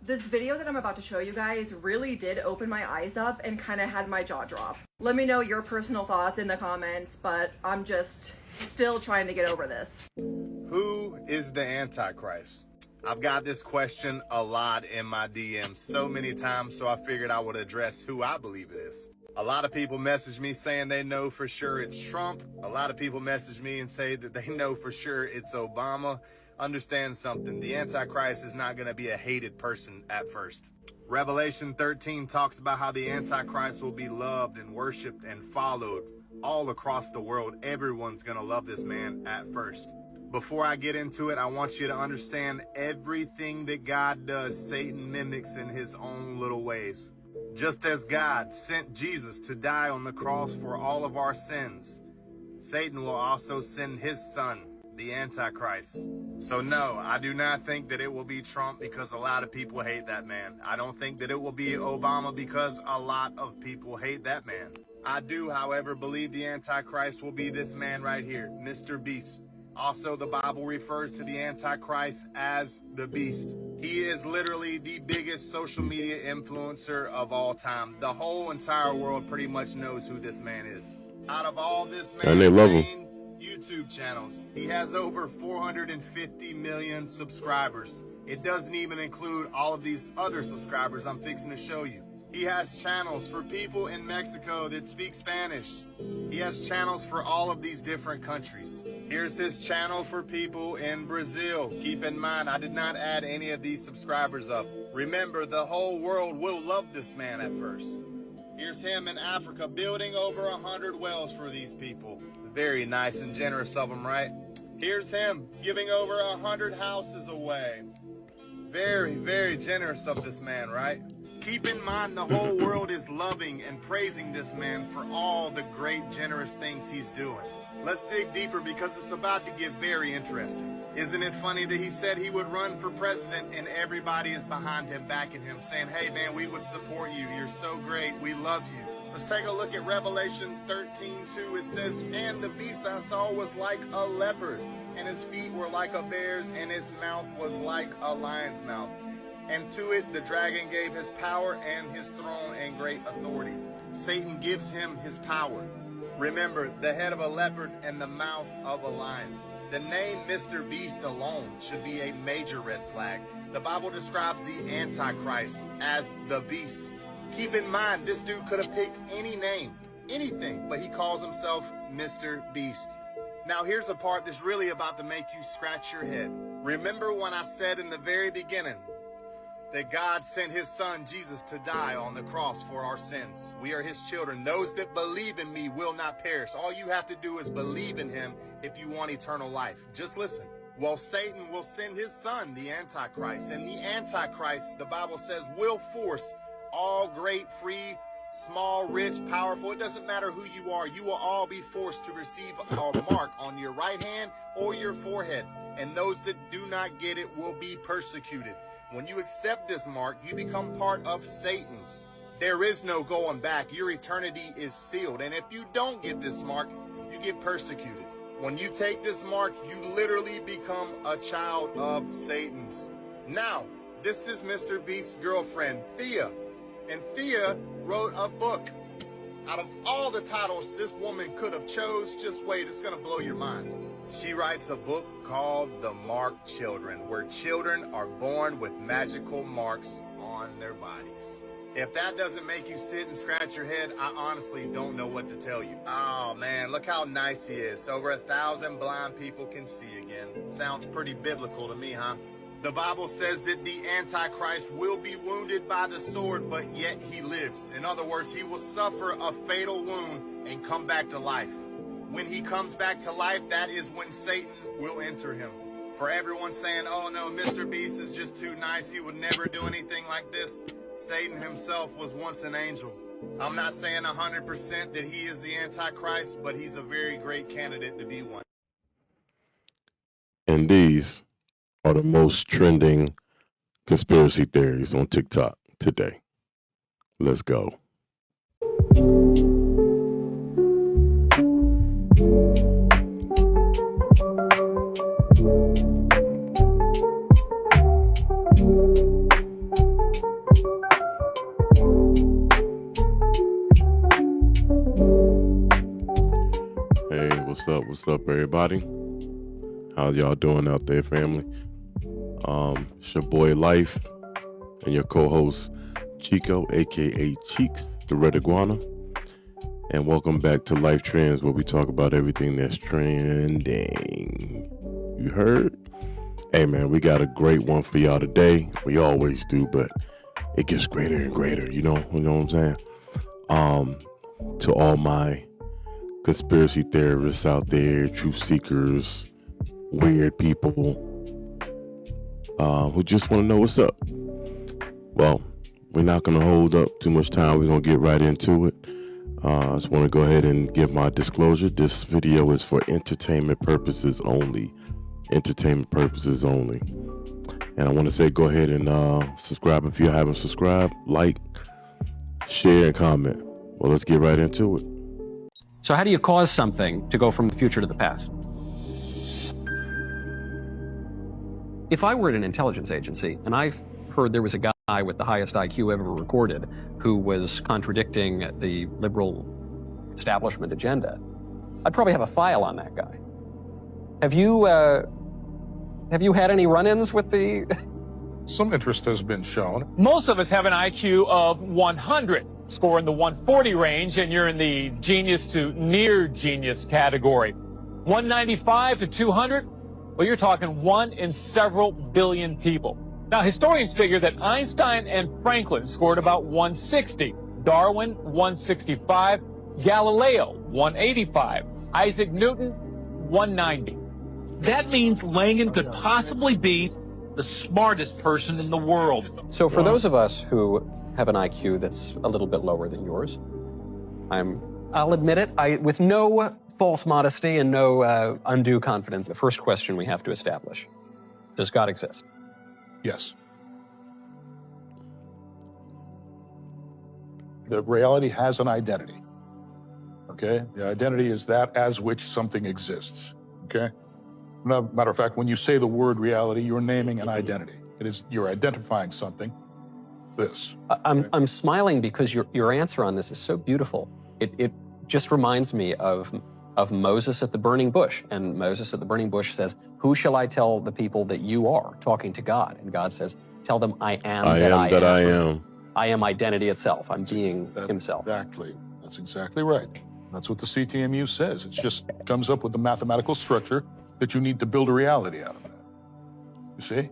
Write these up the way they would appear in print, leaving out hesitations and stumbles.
This video that I'm about to show you guys really did open my eyes up and kind of had my jaw drop. Let me know your personal thoughts in the comments, but I'm just still trying to get over this. Who is the Antichrist? I've got this question a lot in my DMs so many times, so I figured I would address who I believe it is. A lot of people message me saying they know for sure it's Trump. A lot of people message me and say that they know for sure it's Obama. Understand something, the Antichrist is not going to be a hated person at first. Revelation 13 talks about how the Antichrist will be loved and worshiped and followed all across the world. Everyone's going to love this man at first. Before I get into it, I want you to understand everything that God does, Satan mimics in his own little ways. Just as God sent Jesus to die on the cross for all of our sins, Satan will also send his son, the Antichrist. So no, I do not think that it will be Trump because a lot of people hate that man. I don't think that it will be Obama because a lot of people hate that man. I do, however, believe the Antichrist will be this man right here, Mr. Beast. Also, the Bible refers to the Antichrist as the Beast. He is literally the biggest social media influencer of all time. The whole entire world pretty much knows who this man is. Out of all this man's main YouTube channels, he has over 450 million subscribers. It doesn't even include all of these other subscribers I'm fixing to show you. He has channels for people in Mexico that speak Spanish. He has channels for all of these different countries. Here's his channel for people in Brazil. Keep in mind, I did not add any of these subscribers up. Remember, the whole world will love this man at first. Here's him in Africa building over 100 wells for these people. Very nice and generous of him, right? Here's him giving over 100 houses away. Very, very generous of this man, right? Keep in mind, the whole world is loving and praising this man for all the great, generous things he's doing. Let's dig deeper because it's about to get very interesting. Isn't it funny that he said he would run for president and everybody is behind him, backing him, saying, hey man, we would support you. You're so great. We love you. Let's take a look at Revelation 13:2. It says, and the beast I saw was like a leopard, and his feet were like a bear's, and his mouth was like a lion's mouth. And to it the dragon gave his power and his throne and great authority. Satan gives him his power. Remember, the head of a leopard and the mouth of a lion. The name Mr. Beast alone should be a major red flag. The Bible describes the Antichrist as the beast. Keep in mind, this dude could have picked any name, anything, but he calls himself Mr. Beast. Now here's a part that's really about to make you scratch your head. Remember when I said in the very beginning that God sent his son Jesus to die on the cross for our sins? We are his children. Those that believe in me will not perish. All you have to do is believe in him if you want eternal life. Just listen. Well, Satan will send his son, the Antichrist, and the Antichrist, the Bible says, will force all great, free, small, rich, powerful. It doesn't matter who you are. You will all be forced to receive a mark on your right hand or your forehead. And those that do not get it will be persecuted. When you accept this mark, you become part of Satan's. There is no going back. Your eternity is sealed. And if you don't get this mark, you get persecuted. When you take this mark, you literally become a child of Satan's. Now, this is Mr. Beast's girlfriend, Thea. And Thea wrote a book. Out of all the titles this woman could have chose, just wait, it's going to blow your mind. She writes a book called The Marked Children, where children are born with magical marks on their bodies. If that doesn't make you sit and scratch your head, I honestly don't know what to tell you. Oh man, look how nice he is. Over 1,000 blind people can see again. Sounds pretty biblical to me, huh? The Bible says that the Antichrist will be wounded by the sword, but yet he lives. In other words, he will suffer a fatal wound and come back to life. When he comes back to life, that is when Satan will enter him. For everyone saying, oh no, Mr. Beast is just too nice, he would never do anything like this, Satan himself was once an angel. I'm not saying 100% that he is the Antichrist, but he's a very great candidate to be one. And these are the most trending conspiracy theories on TikTok today. Let's go. What's up, everybody? How y'all doing out there, family? It's your boy Life and your co-host Chico, aka Cheeks, the Red Iguana. And welcome back to Life Trends, where we talk about everything that's trending. You heard? Hey man, we got a great one for y'all today. We always do, but it gets greater and greater. You know what I'm saying? To all my conspiracy theorists out there, truth seekers, weird people who just want to know what's up. Well, we're not going to hold up too much time. We're going to get right into it. I just want to go ahead and give my disclosure. This video is for entertainment purposes only. Entertainment purposes only. And I want to say go ahead and subscribe if you haven't subscribed. Like, share, and comment. Well, let's get right into it. So how do you cause something to go from the future to the past? If I were at an intelligence agency and I heard there was a guy with the highest IQ ever recorded who was contradicting the liberal establishment agenda, I'd probably have a file on that guy. Have you had any run-ins with the... Some interest has been shown. Most of us have an IQ of 100, score in the 140 range, and you're in the genius to near genius category. 195 to 200, well, you're talking 1 in several billion people. Now, historians figure that Einstein and Franklin scored about 160, Darwin 165, Galileo 185, Isaac Newton 190. That means Langan could possibly be the smartest person in the world. So for those of us who have an IQ that's a little bit lower than yours, I'll admit it, with no false modesty and no undue confidence, the first question we have to establish: does God exist? Yes. The reality has an identity. Okay? The identity is that as which something exists. Okay? Matter of fact, when you say the word reality, you're naming an identity. You're identifying something. This. I'm smiling because your answer on this is so beautiful. It just reminds me of Moses at the burning bush. And Moses at the burning bush says, "Who shall I tell the people that you are?" Talking to God. And God says, "Tell them I am that I am. I am identity itself. I'm being himself." Exactly. That's exactly right. That's what the CTMU says. It just comes up with the mathematical structure that you need to build a reality out of that. You see?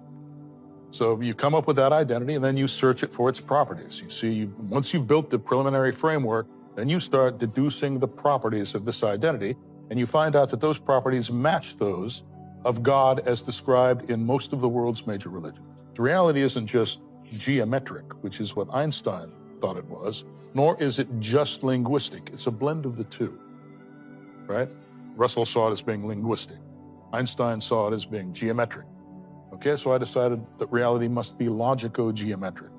So you come up with that identity and then you search it for its properties. You see, once you've built the preliminary framework, then you start deducing the properties of this identity, and you find out that those properties match those of God as described in most of the world's major religions. The reality isn't just geometric, which is what Einstein thought it was, nor is it just linguistic. It's a blend of the two, right? Russell saw it as being linguistic. Einstein saw it as being geometric. Okay, so I decided that reality must be logico-geometric,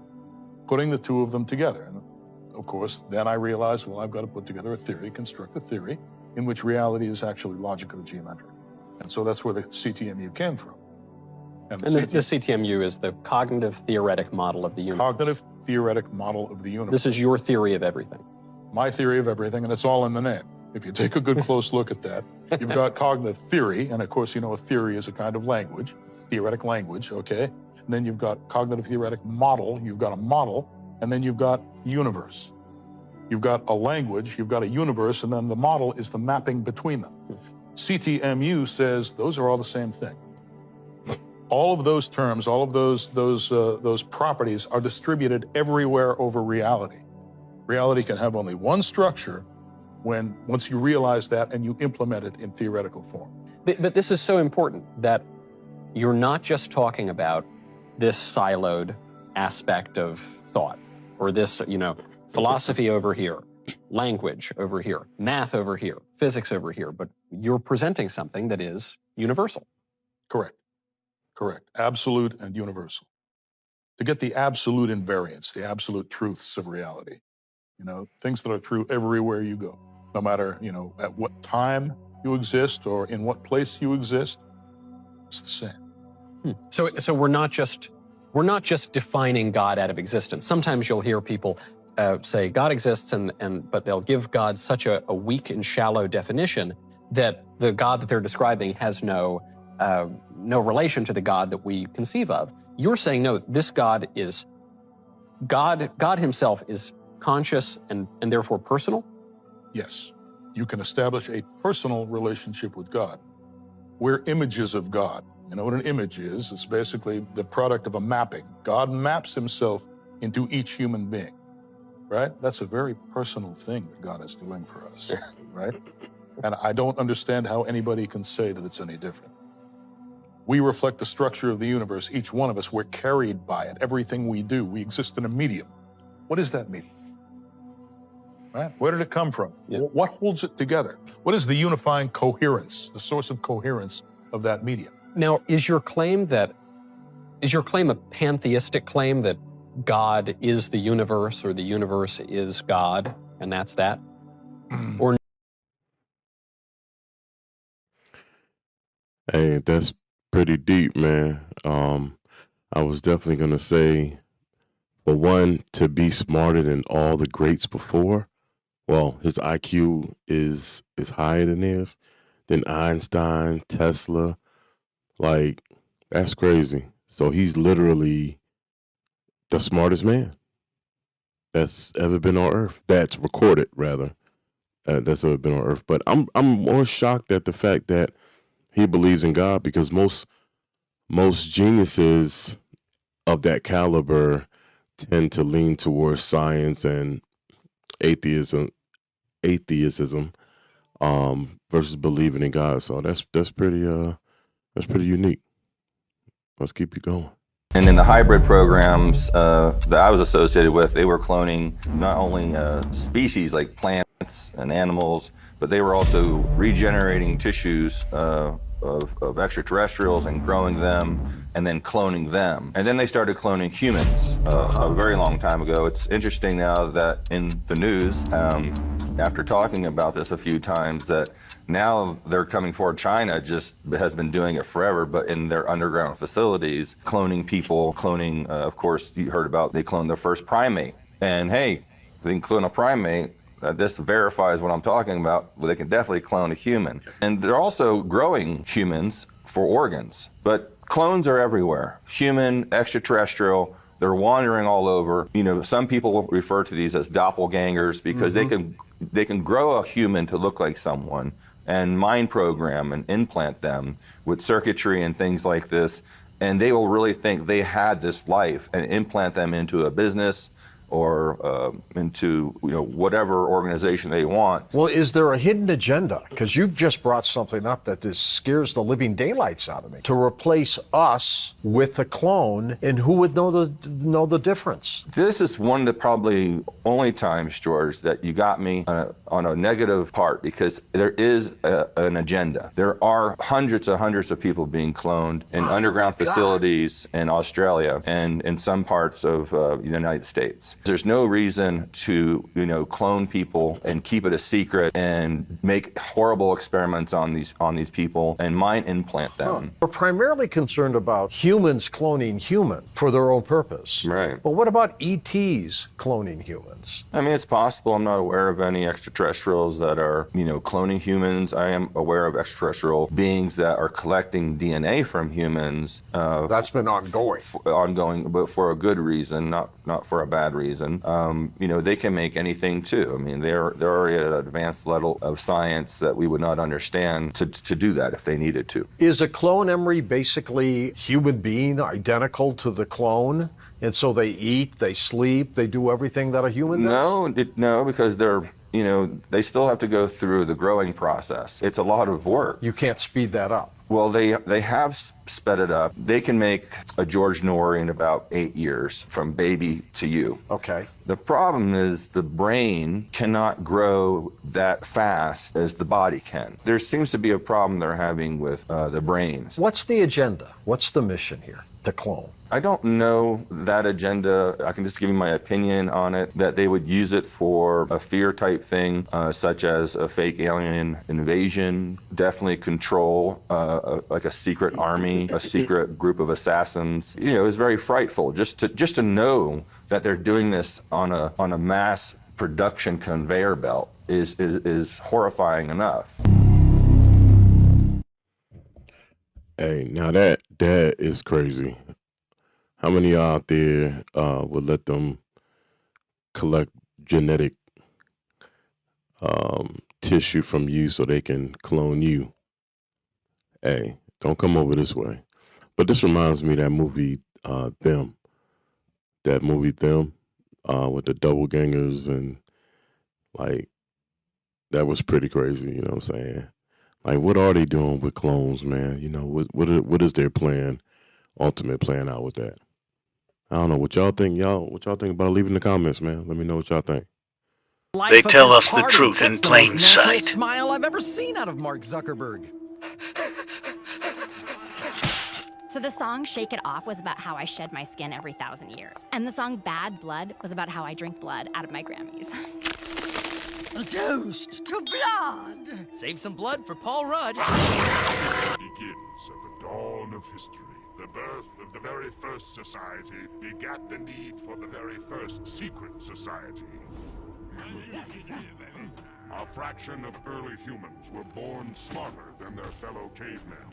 putting the two of them together. And of course, then I realized, well, I've got to put together a theory, construct a theory in which reality is actually logico-geometric. And so that's where the CTMU came from. And the CTMU is the cognitive theoretic model of the universe. Cognitive theoretic model of the universe. This is your theory of everything. My theory of everything, and it's all in the name. If you take a good close look at that, you've got cognitive theory, and of course, you know, a theory is a kind of language, theoretic language, okay? And then you've got cognitive theoretic model, you've got a model, and then you've got universe. You've got a language, you've got a universe, and then the model is the mapping between them. CTMU says those are all the same thing. All of those terms, all of those properties are distributed everywhere over reality. Reality can have only one structure once you realize that and you implement it in theoretical form. But this is so important that you're not just talking about this siloed aspect of thought, or this, philosophy over here, language over here, math over here, physics over here, but you're presenting something that is universal. Correct. Absolute and universal. To get the absolute invariance, the absolute truths of reality. Things that are true everywhere you go. No matter, at what time you exist or in what place you exist, it's the same. So we're not just defining God out of existence. Sometimes you'll hear people say God exists, but they'll give God such a weak and shallow definition that the God that they're describing has no relation to the God that we conceive of. You're saying, no, this God is, God himself is conscious and therefore personal? Yes, you can establish a personal relationship with God. We're images of God. You know what an image is? It's basically the product of a mapping. God maps himself into each human being, right? That's a very personal thing that God is doing for us, right? And I don't understand how anybody can say that it's any different. We reflect the structure of the universe. Each one of us, we're carried by it. Everything we do, we exist in a medium. What does that mean? Right? Where did it come from? Yeah. What holds it together? What is the unifying coherence, the source of coherence of that medium? Now, is your claim a pantheistic claim that God is the universe or the universe is God, and that's that? Or Hey, that's pretty deep, man. I was definitely gonna say, for one, to be smarter than all the greats before. Well, his IQ is higher than theirs, than Einstein, Tesla. Like, that's crazy. So he's literally the smartest man that's ever been on Earth. That's recorded, rather. That's ever been on Earth. But I'm more shocked at the fact that he believes in God, because most geniuses of that caliber tend to lean towards science and atheism versus believing in God. So that's pretty unique. Let's keep it going. And in the hybrid programs that I was associated with, they were cloning not only species like plants and animals, but they were also regenerating tissues of extraterrestrials and growing them and then cloning them. And then they started cloning humans a very long time ago. It's interesting now that in the news, after talking about this a few times, that now they're coming forward. China just has been doing it forever, but in their underground facilities, cloning people, cloning, of course, you heard about, they cloned their first primate. And hey, they can clone a primate. This verifies what I'm talking about. They can definitely clone a human. And they're also growing humans for organs. But clones are everywhere. Human, extraterrestrial, they're wandering all over. You know, some people will refer to these as doppelgangers because they can grow a human to look like someone and mind program and implant them with circuitry and things like this. And they will really think they had this life and implant them into a business or into whatever organization they want. Well, is there a hidden agenda? Because you've just brought something up that just scares the living daylights out of me. To replace us with a clone, and who would know the difference? This is one of the probably only times, George, that you got me on a negative part, because there is an agenda. There are hundreds of people being cloned in underground facilities in Australia and in some parts of the United States. There's no reason to, clone people and keep it a secret and make horrible experiments on these people and mind implant them. We're primarily concerned about humans cloning human for their own purpose. Right. But what about ETs cloning humans? I mean, it's possible. I'm not aware of any extraterrestrials that are, cloning humans. I am aware of extraterrestrial beings that are collecting DNA from humans. That's been ongoing. Ongoing, but for a good reason, not for a bad reason. They can make anything too. I mean, they're already at an advanced level of science that we would not understand to do that if they needed to. Is a clone, Emery, basically human being identical to the clone? And so they eat, they sleep, they do everything that a human does? No, because they're, they still have to go through the growing process. It's a lot of work. You can't speed that up. Well, they have sped it up. They can make a George Norrie in about 8 years, from baby to you. Okay. The problem is the brain cannot grow that fast as the body can. There seems to be a problem they're having with the brains. What's the agenda? What's the mission here? To clone? I don't know that agenda. I can just give you my opinion on it, that they would use it for a fear type thing, such as a fake alien invasion, definitely control, like a secret army, a secret group of assassins. It was very frightful just to know that they're doing this on a mass production conveyor belt is horrifying enough. Hey, now that is crazy. How many out there would let them collect genetic tissue from you so they can clone you? Hey, don't come over this way. But this reminds me of that movie, Them. That movie, Them, with the double gangers, and like that was pretty crazy. You know what I'm saying? Like, what are they doing with clones, man? You know, what is their plan, ultimate plan out with that? I don't know what y'all think. What y'all think about it? Leave it in the comments, man. Let me know what y'all think. They tell us the truth in plain sight. Smile I've ever seen out of Mark Zuckerberg. So the song Shake It Off was about how I shed my skin every 1,000 years. And the song Bad Blood was about how I drink blood out of my Grammys. A toast to blood. Save some blood for Paul Rudd. Begins at the dawn of history. The birth of the very first society begat the need for the very first secret society. A fraction of early humans were born smarter than their fellow cavemen.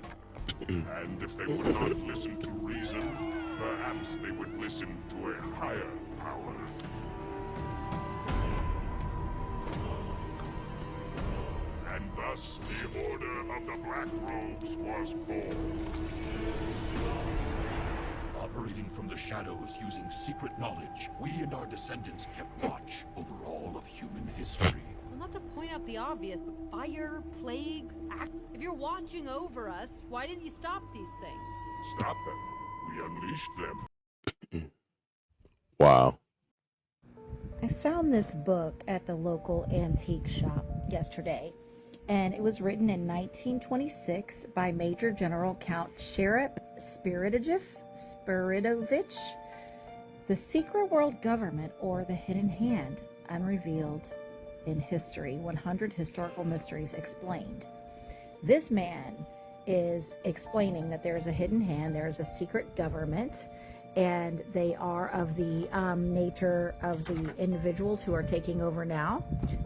And if they would not listen to reason, perhaps they would listen to a higher power. And thus, the Order of the Black Robes was born. Operating from the shadows using secret knowledge, we and our descendants kept watch over all of human history. Well, not to point out the obvious, but fire, plague, acts. If you're watching over us, why didn't you stop these things? Stop them. We unleashed them. Wow. I found this book at the local antique shop yesterday, and it was written in 1926 by Major General Count Sheriff Spiridovich, The Secret World Government, or The Hidden Hand, Unrevealed in History, 100 Historical Mysteries Explained. This man is explaining that there is a hidden hand, there is a secret government, and they are of the nature of the individuals who are taking over now,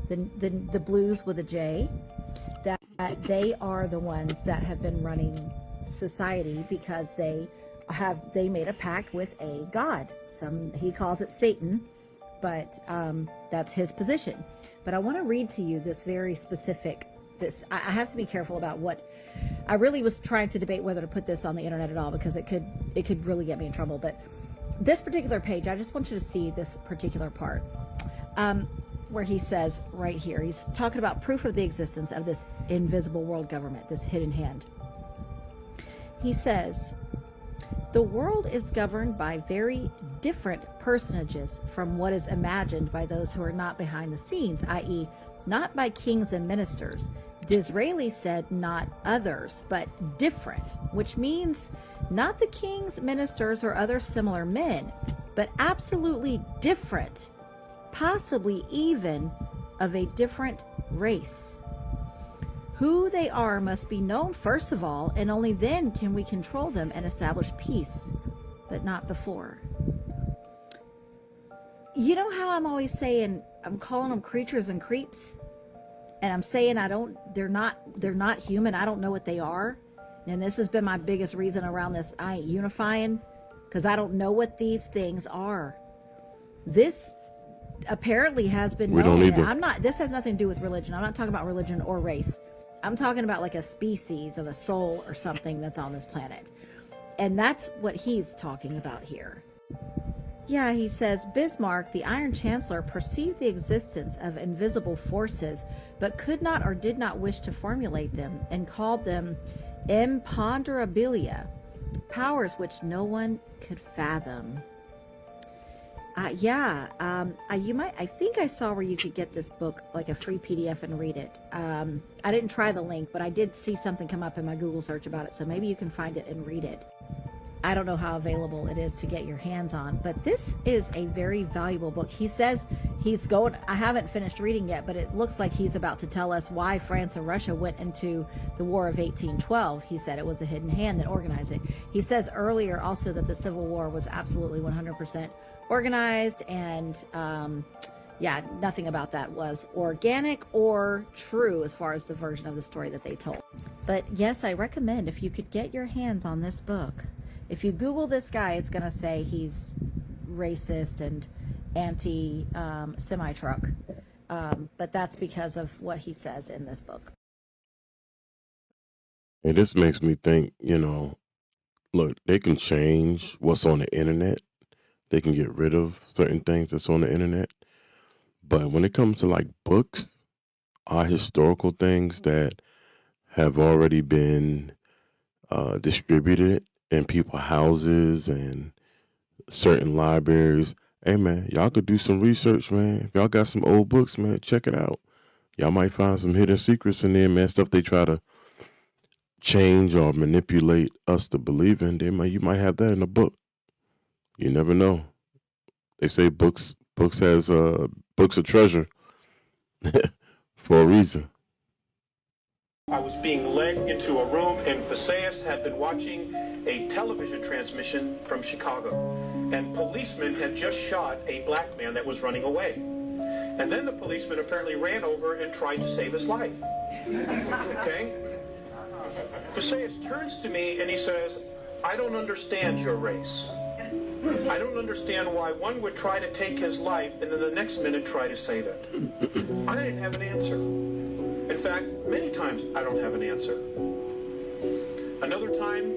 the blues with a J, that they are the ones that have been running society because they made a pact with a god. He calls it Satan, but that's his position. But I want to read to you this very specific. I have to be careful about what. I really was trying to debate whether to put this on the internet at all because it could really get me in trouble. But this particular page, I just want you to see this particular part where he says right here, he's talking about proof of the existence of this invisible world government, this hidden hand. He says, the world is governed by very different personages from what is imagined by those who are not behind the scenes, i.e., not by kings and ministers. Disraeli said not others, but different, which means not the kings, ministers, or other similar men, but absolutely different, possibly even of a different race. Who they are must be known first of all, and only then can we control them and establish peace, but not before. You know how I'm always saying, I'm calling them creatures and creeps? And I'm saying they're not human. I don't know what they are. And this has been my biggest reason around this. I ain't unifying because I don't know what these things are. This apparently has been known. We don't either. This has nothing to do with religion. I'm not talking about religion or race. I'm talking about like a species of a soul or something that's on this planet. And that's what he's talking about here. Yeah, he says, Bismarck, the Iron Chancellor, perceived the existence of invisible forces, but could not or did not wish to formulate them, and called them imponderabilia, powers which no one could fathom. I think I saw where you could get this book, like a free PDF, and read it. I didn't try the link, but I did see something come up in my Google search about it, so maybe you can find it and read it. I don't know how available it is to get your hands on, but this is a very valuable book. He says I haven't finished reading yet, but it looks like he's about to tell us why France and Russia went into the War of 1812. He said it was a hidden hand that organized it. He says earlier also that the Civil War was absolutely 100% organized, and nothing about that was organic or true as far as the version of the story that they told. But yes, I recommend if you could get your hands on this book. If you Google this guy, it's going to say he's racist and anti-semi-truck. But that's because of what he says in this book. And this makes me think, look, they can change what's on the internet. They can get rid of certain things that's on the internet. But when it comes to like books, historical things that have already been distributed in people's houses and certain libraries, hey man, y'all could do some research, man. If y'all got some old books, man, check it out. Y'all might find some hidden secrets in there, man. Stuff they try to change or manipulate us to believe in. You might have that in a book. You never know. They say books are treasure for a reason. I was being led into a room, and Visayas had been watching a television transmission from Chicago, and policemen had just shot a black man that was running away. And then the policeman apparently ran over and tried to save his life. Okay? Visayas turns to me and he says, I don't understand your race. I don't understand why one would try to take his life and then the next minute try to save it. I didn't have an answer. In fact, many times I don't have an answer. Another time,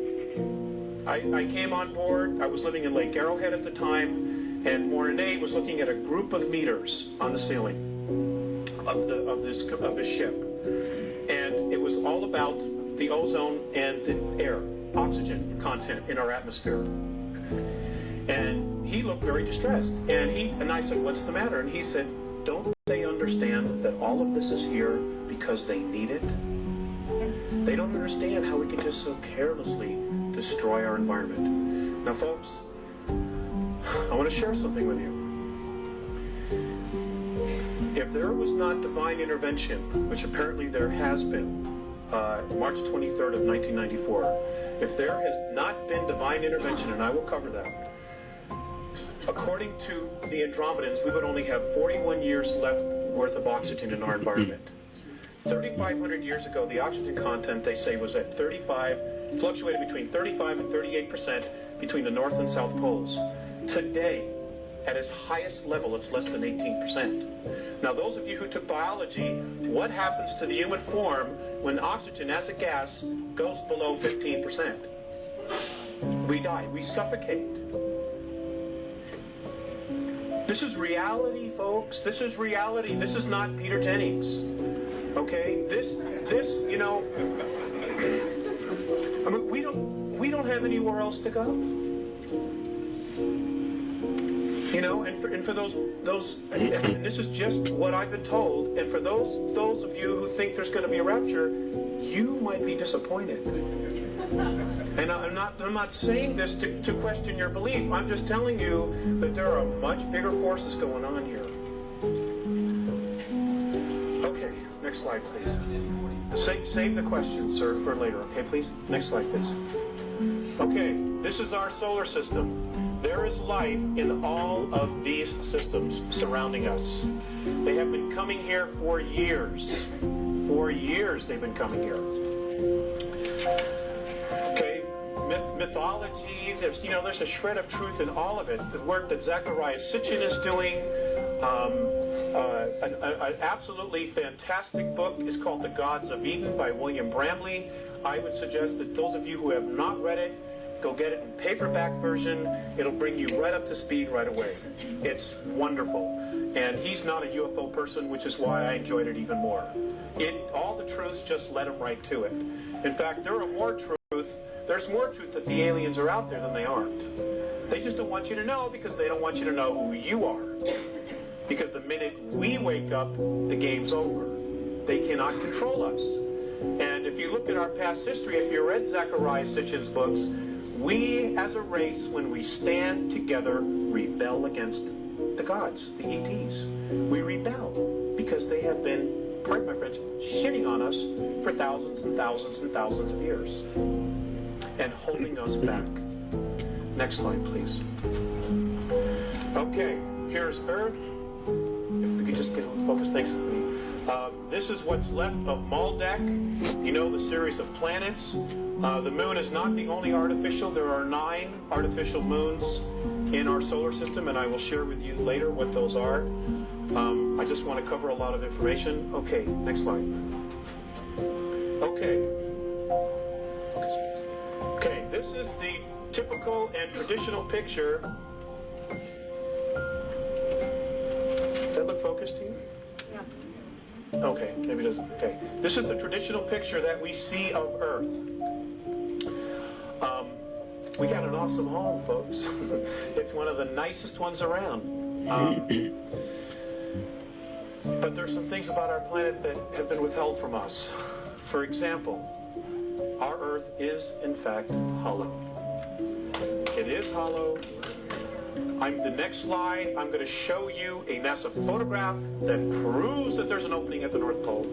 I came on board. I was living in Lake Arrowhead at the time, and Mornay was looking at a group of meters on the ceiling of this ship. And it was all about the ozone and the air, oxygen content in our atmosphere. And he looked very distressed. And I said, what's the matter? And he said, don't they understand that all of this is here because they need it? They don't understand how we can just so carelessly destroy our environment. Now, folks, I want to share something with you. If there was not divine intervention, which apparently there has been, March 23rd of 1994, if there has not been divine intervention, and I will cover that, according to the Andromedans, we would only have 41 years left worth of oxygen in our environment. 3,500 years ago, the oxygen content, they say, was at 35, fluctuated between 35 and 38% between the North and South Poles. Today, at its highest level, it's less than 18%. Now, those of you who took biology, what happens to the human form when oxygen as a gas goes below 15%? We die. We suffocate. This is reality, folks. This is reality. This is not Peter Jennings. Okay? This, you know, I mean, we don't have anywhere else to go. You know, and for those, and this is just what I've been told, and for those of you who think there's going to be a rapture, you might be disappointed. And I'm not saying this to question your belief. I'm just telling you that there are much bigger forces going on here. Okay, next slide, please. Save the question, sir, for later. Okay, please. Next slide, please. Okay, this is our solar system. There is life in all of these systems surrounding us. They have been coming here for years. For years they've been coming here. Okay, mythology, there's a shred of truth in all of it. The work that Zechariah Sitchin is doing, an absolutely fantastic book is called The Gods of Eden by William Bramley. I would suggest that those of you who have not read it, go get it in paperback version. It'll bring you right up to speed right away. It's wonderful. And he's not a UFO person, which is why I enjoyed it even more. All the truths, just let him right to it. In fact, there's more truth that the aliens are out there than they aren't. They just don't want you to know because they don't want you to know who you are. Because the minute we wake up, the game's over. They cannot control us. And if you look at our past history, if you read Zechariah Sitchin's books, we as a race, when we stand together, rebel against the gods, the ETs. We rebel because they have been, pardon my French, shitting on us for thousands and thousands and thousands of years and holding us back. Next slide, please. Okay, here's Earth. If we could just get focused, thanks. This is what's left of Maldek, you know, the series of planets. The moon is not the only artificial. There are 9 artificial moons in our solar system, and I will share with you later what those are. I just want to cover a lot of information. Okay, next slide. Okay. Okay, this is the typical and traditional picture. Does that look focused to you? Yeah. Okay, maybe it doesn't. Okay. This is the traditional picture that we see of Earth. We got an awesome home, folks. It's one of the nicest ones around. But there's some things about our planet that have been withheld from us. For example, our Earth is, in fact, hollow. It is hollow. The next slide, I'm going to show you a NASA photograph that proves that there's an opening at the North Pole.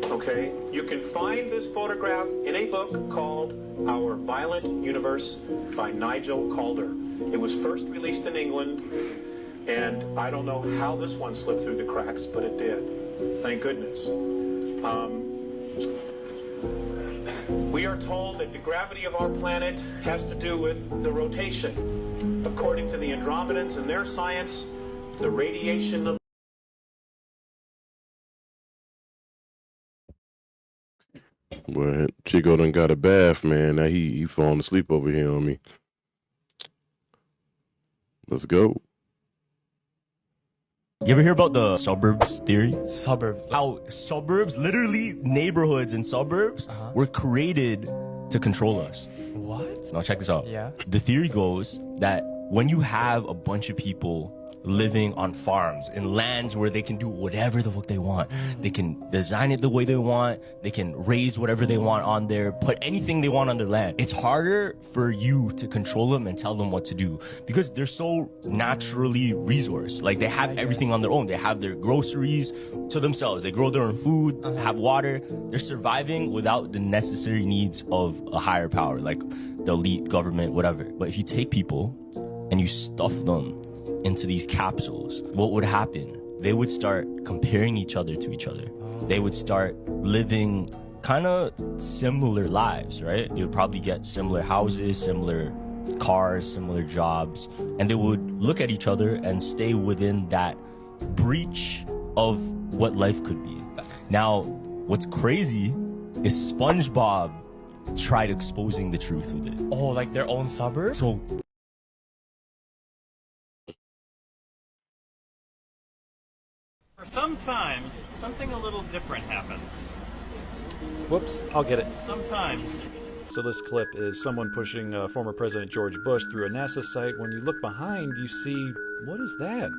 Okay? You can find this photograph in a book called Our Violent Universe by Nigel Calder. It was first released in England, and I don't know how this one slipped through the cracks, but it did. Thank goodness. We are told that the gravity of our planet has to do with the rotation. According to the Andromedans and their science, the radiation of Well, Chico done got a bath, man. Now he falling asleep over here on me. Let's go. You ever hear about the suburbs theory? Suburbs. How suburbs, literally neighborhoods and suburbs, were created to control us. What? Now check this out. Yeah. The theory goes that when you have a bunch of people living on farms in lands where they can do whatever the fuck they want. They can design it the way they want. They can raise whatever they want on there, put anything they want on their land. It's harder for you to control them and tell them what to do because they're so naturally resourced. Like they have everything on their own. They have their groceries to themselves. They grow their own food, have water. They're surviving without the necessary needs of a higher power, like the elite government, whatever. But if you take people and you stuff them into these capsules, what would happen? They would start comparing each other to each other. They would start living kind of similar lives, right? They would probably get similar houses, similar cars, similar jobs, and they would look at each other and stay within that breach of what life could be. Now, what's crazy is SpongeBob tried exposing the truth with it. Oh, like their own suburb? So sometimes something a little different happens. Whoops, I'll get it. Sometimes. So this clip is someone pushing former President George Bush through a NASA site. When you look behind, you see, what is that?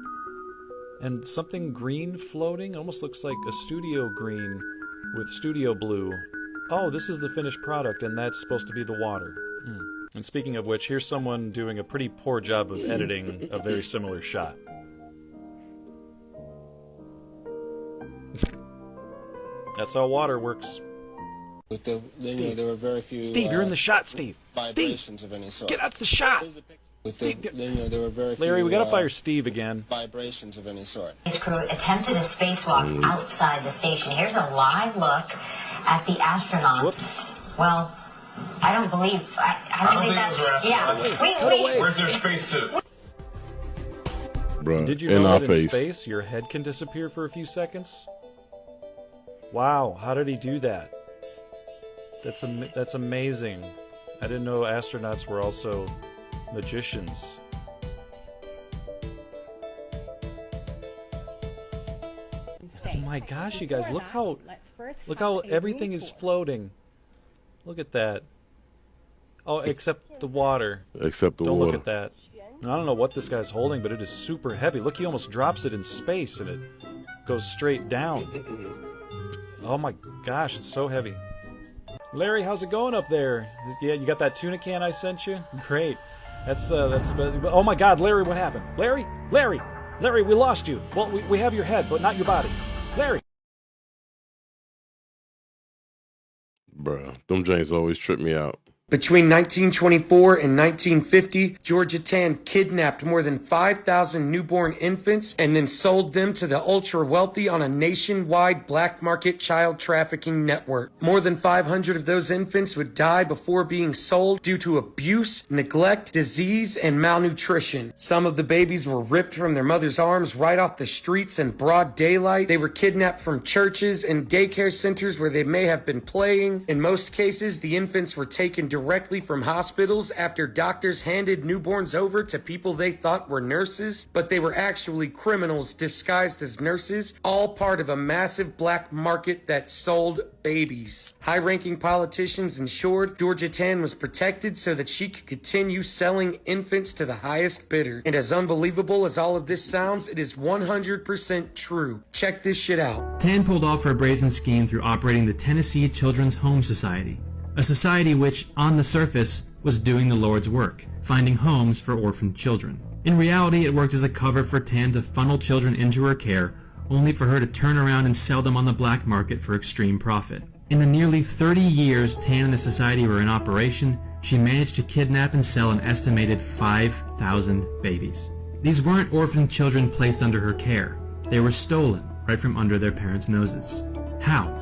And something green floating, almost looks like a studio green with studio blue. Oh, this is the finished product, and that's supposed to be the water. And speaking of which, here's someone doing a pretty poor job of editing a very similar shot. That's how water works. Steve, there were very few. Steve, you're in the shot, Steve. Vibrations of any sort. Get out the shot. Steve, there were very Larry, few, we gotta fire Steve again. Vibrations of any sort. His crew attempted a spacewalk outside the station. Here's a live look at the astronauts. Whoops. Well, I don't believe. I don't think that's. Yeah. Where's their spacesuit? Bruh, Did you in know our that in face. space your head can disappear for a few seconds? Wow, how did he do that? That's amazing. I didn't know astronauts were also magicians. Oh my gosh, you guys, look how everything is floating. Look at that. Oh, except the water. Except the Don't water. look at that. I don't know what this guy's holding, but it is super heavy. Look, he almost drops it in space and it goes straight down. Oh my gosh, it's so heavy. Larry, how's it going up there? Yeah, you got that tuna can I sent you? Great. That's oh my God, Larry, what happened? Larry, we lost you. Well, we have your head, but not your body. Larry. Bruh, them James always trip me out. Between 1924 and 1950, Georgia Tan kidnapped more than 5,000 newborn infants and then sold them to the ultra-wealthy on a nationwide black market child trafficking network. More than 500 of those infants would die before being sold due to abuse, neglect, disease, and malnutrition. Some of the babies were ripped from their mother's arms right off the streets in broad daylight. They were kidnapped from churches and daycare centers where they may have been playing. In most cases, the infants were taken directly from hospitals after doctors handed newborns over to people they thought were nurses, but they were actually criminals disguised as nurses, all part of a massive black market that sold babies. High-ranking politicians ensured Georgia Tan was protected so that she could continue selling infants to the highest bidder. And as unbelievable as all of this sounds, it is 100% true. Check this shit out. Tan pulled off her brazen scheme through operating the Tennessee Children's Home Society, a society which, on the surface, was doing the Lord's work, finding homes for orphaned children. In reality, it worked as a cover for Tan to funnel children into her care, only for her to turn around and sell them on the black market for extreme profit. In the nearly 30 years Tan and the society were in operation, she managed to kidnap and sell an estimated 5,000 babies. These weren't orphaned children placed under her care. They were stolen right from under their parents' noses. How?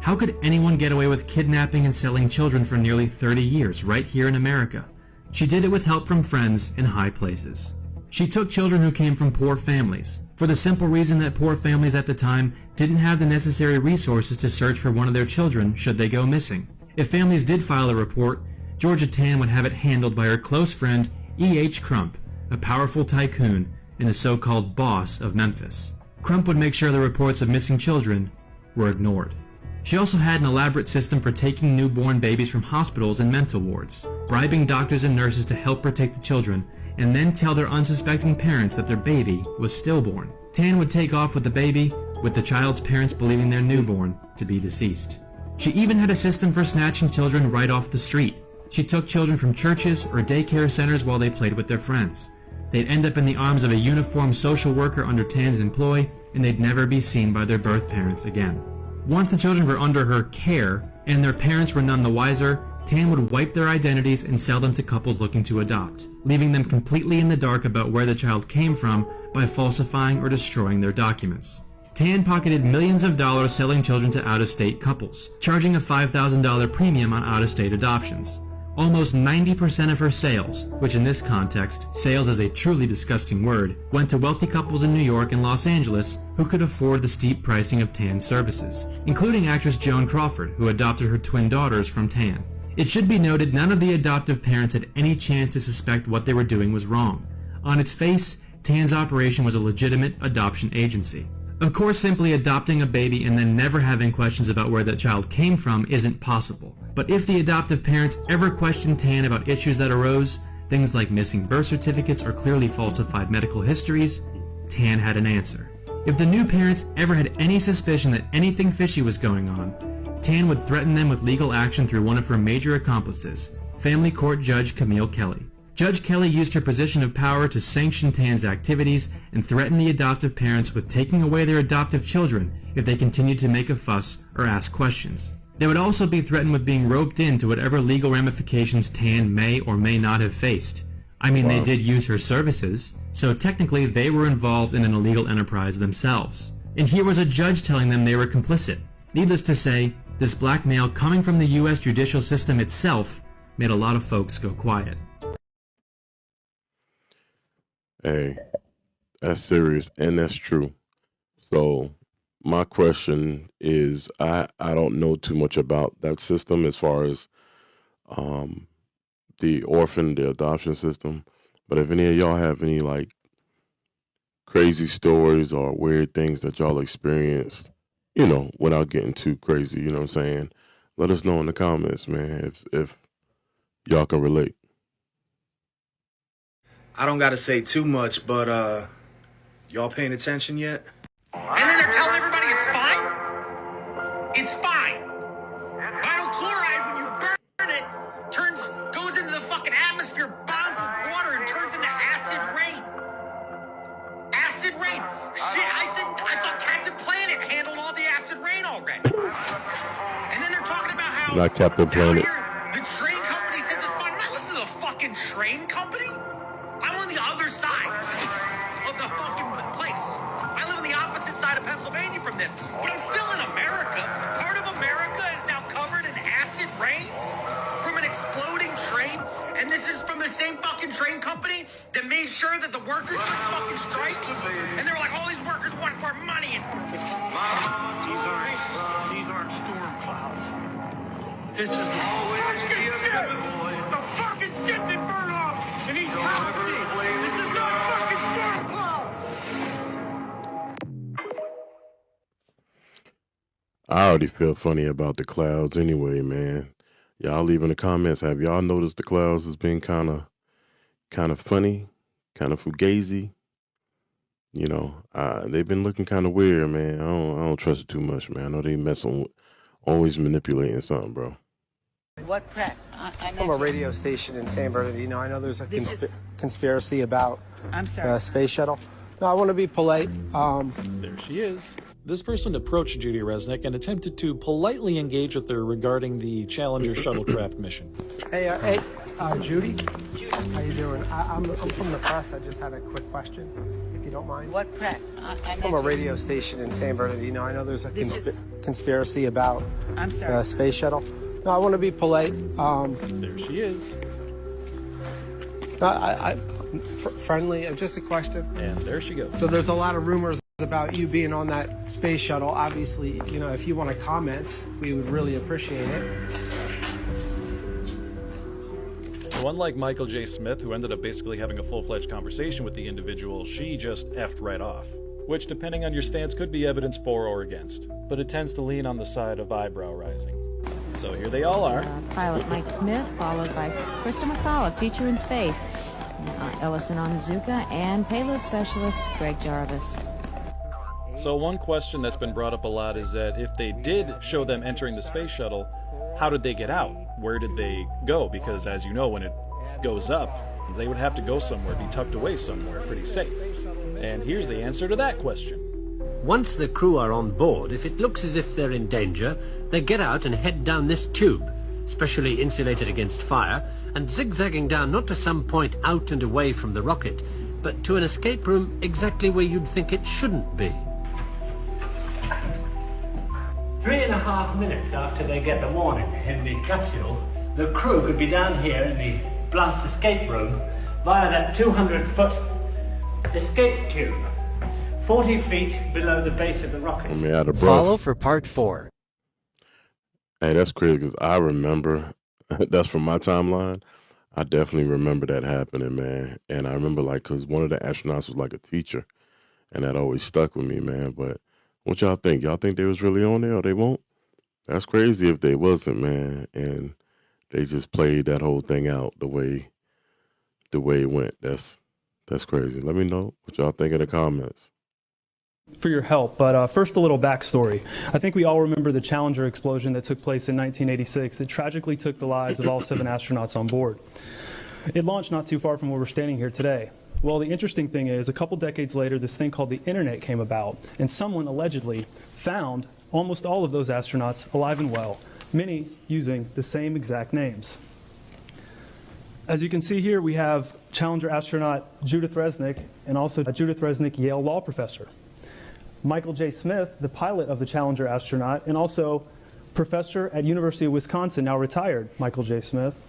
How could anyone get away with kidnapping and selling children for nearly 30 years right here in America? She did it with help from friends in high places. She took children who came from poor families, for the simple reason that poor families at the time didn't have the necessary resources to search for one of their children should they go missing. If families did file a report, Georgia Tan would have it handled by her close friend E.H. Crump, a powerful tycoon and the so-called boss of Memphis. Crump would make sure the reports of missing children were ignored. She also had an elaborate system for taking newborn babies from hospitals and mental wards, bribing doctors and nurses to help protect the children, and then tell their unsuspecting parents that their baby was stillborn. Tan would take off with the baby, with the child's parents believing their newborn to be deceased. She even had a system for snatching children right off the street. She took children from churches or daycare centers while they played with their friends. They'd end up in the arms of a uniformed social worker under Tan's employ, and they'd never be seen by their birth parents again. Once the children were under her care, and their parents were none the wiser, Tan would wipe their identities and sell them to couples looking to adopt, leaving them completely in the dark about where the child came from by falsifying or destroying their documents. Tan pocketed millions of dollars selling children to out-of-state couples, charging a $5,000 premium on out-of-state adoptions. Almost 90% of her sales, which in this context, sales is a truly disgusting word, went to wealthy couples in New York and Los Angeles who could afford the steep pricing of Tan's services, including actress Joan Crawford, who adopted her twin daughters from Tan. It should be noted none of the adoptive parents had any chance to suspect what they were doing was wrong. On its face, Tan's operation was a legitimate adoption agency. Of course, simply adopting a baby and then never having questions about where that child came from isn't possible. But if the adoptive parents ever questioned Tan about issues that arose, things like missing birth certificates or clearly falsified medical histories, Tan had an answer. If the new parents ever had any suspicion that anything fishy was going on, Tan would threaten them with legal action through one of her major accomplices, family court judge Camille Kelly. Judge Kelly used her position of power to sanction Tan's activities and threaten the adoptive parents with taking away their adoptive children if they continued to make a fuss or ask questions. They would also be threatened with being roped into whatever legal ramifications Tan may or may not have faced. I mean, They did use her services, so technically they were involved in an illegal enterprise themselves. And here was a judge telling them they were complicit. Needless to say, this blackmail coming from the U.S. judicial system itself made a lot of folks go quiet. Hey, that's serious and that's true. So my question is, I don't know too much about that system as far as the adoption system, but if any of y'all have any like crazy stories or weird things that y'all experienced, without getting too crazy, you know what I'm saying? Let us know in the comments, man, if y'all can relate. I don't gotta say too much, but y'all paying attention yet? And then they're telling everybody it's fine? It's fine. Vinyl chloride, when you burn it, goes into the fucking atmosphere, bonds with water, and turns into acid rain. Acid rain. Shit, I thought Captain Planet handled all the acid rain already. And then they're talking about how Not Captain Planet. the train company said Pennsylvania from this, but I'm still in America. Part of America is now covered in acid rain from an exploding train, and this is from the same fucking train company that made sure that the workers could fucking strike. And they were like, all these workers want more money. And these aren't storm clouds. This is the fucking shit that burn off in these houses. This is not fucking storm clouds. I already feel funny about the clouds anyway, man. Y'all leave in the comments. Have y'all noticed the clouds has been kind of funny, kind of fugazi? You know, they've been looking kind of weird, man. I don't trust it too much, man. I know they always manipulating something, bro. What press? From a radio station in San Bernardino. I know there's a conspiracy about a space shuttle. No, I want to be polite. There she is. This person approached Judy Resnick and attempted to politely engage with her regarding the Challenger shuttlecraft mission. Hey, Judy. How you doing? I'm from the press. I just had a quick question, if you don't mind. What press? From a radio station in San Bernardino. I know there's a conspiracy about a space shuttle. No, I want to be polite. There she is. Friendly, just a question. And there she goes. So there's a lot of rumors about you being on that space shuttle. Obviously, you know, if you want to comment, we would really appreciate it. So unlike Michael J. Smith, who ended up basically having a full-fledged conversation with the individual, she just effed right off. Which, depending on your stance, could be evidence for or against. But it tends to lean on the side of eyebrow rising. So here they all are. Pilot Mike Smith, followed by Krista McAuliffe, teacher in space, Ellison Onizuka, and payload specialist Greg Jarvis. So one question that's been brought up a lot is that if they did show them entering the space shuttle, how did they get out? Where did they go? Because as you know, when it goes up, they would have to go somewhere, be tucked away somewhere, pretty safe. And here's the answer to that question. Once the crew are on board, if it looks as if they're in danger, they get out and head down this tube, specially insulated against fire, and zigzagging down not to some point out and away from the rocket, but to an escape room exactly where you'd think it shouldn't be. 3.5 minutes after they get the warning in the capsule, the crew could be down here in the blast escape room via that 200-foot escape tube, 40 feet below the base of the rocket. Follow for part 4. Hey, that's crazy because I remember, that's from my timeline. I definitely remember that happening, man. And I remember, like, because one of the astronauts was like a teacher, and that always stuck with me, man. But what y'all think? Y'all think they was really on there or they won't? That's crazy if they wasn't, man. And they just played that whole thing out the way it went. That's crazy. Let me know what y'all think in the comments. For your help, but first a little backstory. I think we all remember the Challenger explosion that took place in 1986 that tragically took the lives of all 7 astronauts on board. It launched not too far from where we're standing here today. Well, the interesting thing is, a couple decades later, this thing called the internet came about, and someone allegedly found almost all of those astronauts alive and well, many using the same exact names. As you can see here, we have Challenger astronaut Judith Resnick and also a Judith Resnick Yale law professor. Michael J. Smith, the pilot of the Challenger astronaut, and also professor at University of Wisconsin, now retired Michael J. Smith.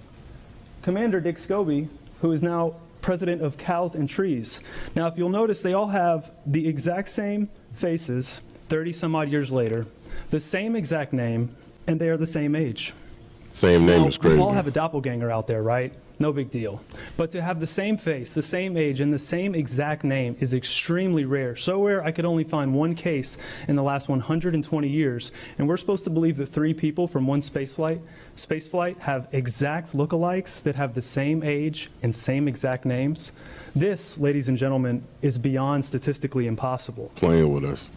Commander Dick Scobie, who is now president of Cows and Trees. Now, if you'll notice, they all have the exact same faces 30 some odd years later, the same exact name, and they are the same age. Same name is crazy. We all have a doppelganger out there, right? No big deal. But to have the same face, the same age, and the same exact name is extremely rare. So rare, I could only find one case in the last 120 years. And we're supposed to believe that 3 people from one spaceflight have exact lookalikes that have the same age and same exact names. This, ladies and gentlemen, is beyond statistically impossible. Playing with us.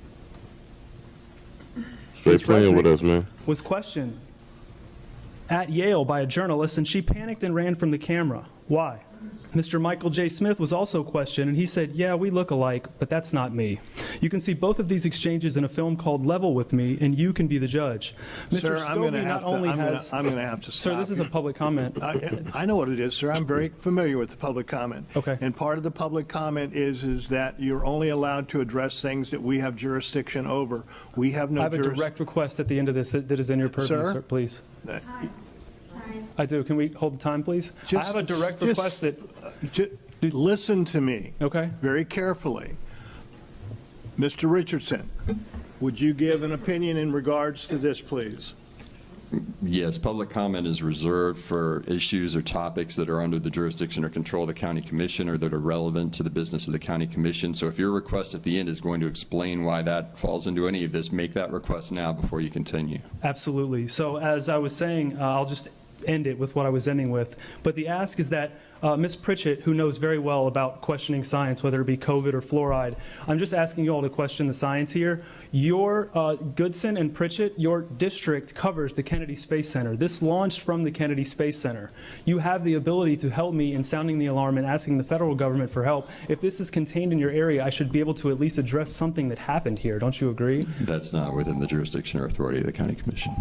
Straight playing with us, man. Was questioned at Yale by a journalist, and she panicked and ran from the camera. Why? Mr. Michael J. Smith was also questioned, and he said, yeah, we look alike, but that's not me. You can see both of these exchanges in a film called Level with Me, and you can be the judge. Mr. Sir, I'm going to have to. I'm going to have to Sir, stop this is a you. public comment. I know what it is, sir. I'm very familiar with the public comment. Okay. And part of the public comment is that you're only allowed to address things that we have jurisdiction over. We have no I have a direct request at the end of this that is in your purview, sir, please. I do. Can we hold the time, please? I have a direct request that... listen to me. Okay. Very carefully. Mr. Richardson, would you give an opinion in regards to this, please? Yes, public comment is reserved for issues or topics that are under the jurisdiction or control of the county commission or that are relevant to the business of the county commission. So if your request at the end is going to explain why that falls into any of this, make that request now before you continue. Absolutely. So as I was saying, I'll just end it with what I was ending with. But the ask is that Ms. Pritchett, who knows very well about questioning science, whether it be COVID or fluoride, I'm just asking you all to question the science here. Your Goodson and Pritchett, your district covers the Kennedy Space Center. This launched from the Kennedy Space Center. You have the ability to help me in sounding the alarm and asking the federal government for help. If this is contained in your area, I should be able to at least address something that happened here. Don't you agree? That's not within the jurisdiction or authority of the county commission.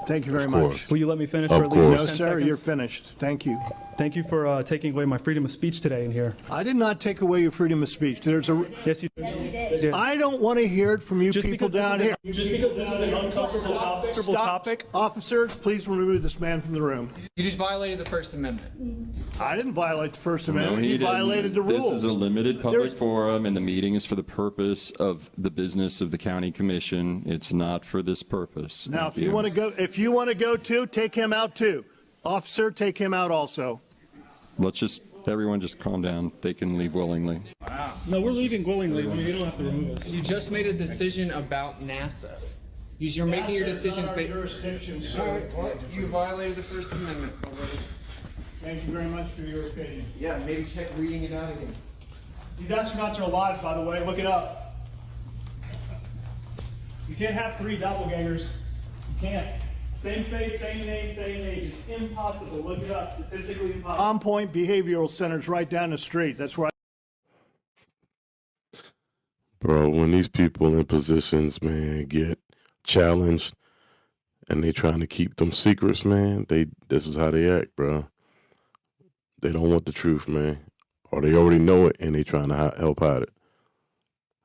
Thank you very much. Will you let me finish Of for at least course. 10 No, sir, seconds? you're finished. Thank you. Thank you for taking away my freedom of speech today in here. I did not take away your freedom of speech. There's a. Yes, you did. I don't want to hear it from you Just people because down this here. is just because this is an uncomfortable topic. Officers, please remove this man from the room. You just violated the First Amendment. I didn't violate the First No, Amendment. he He didn't. violated the rules. This is a limited public There's- forum, and the meeting is for the purpose of the business of the county commission. It's not for this purpose. Now, Thank if you want to go too, take him out too. Officer, take him out also. Everyone just calm down. They can leave willingly. Wow. No, we're leaving willingly. You don't have to remove us. You just made a decision about NASA. You're making your decisions based. All right, well, you violated the First Amendment already. Thank you very much for your opinion. Yeah, maybe check reading it out again. These astronauts are alive, by the way. Look it up. You can't have three doppelgangers. You can't. Same face, same name, same age. It's impossible. Look it up. Statistically impossible. On Point Behavioral Center's right down the street. That's right. Bro, when these people in positions, man, get challenged and they trying to keep them secrets, man, this is how they act, bro. They don't want the truth, man. Or they already know it and they trying to help hide it.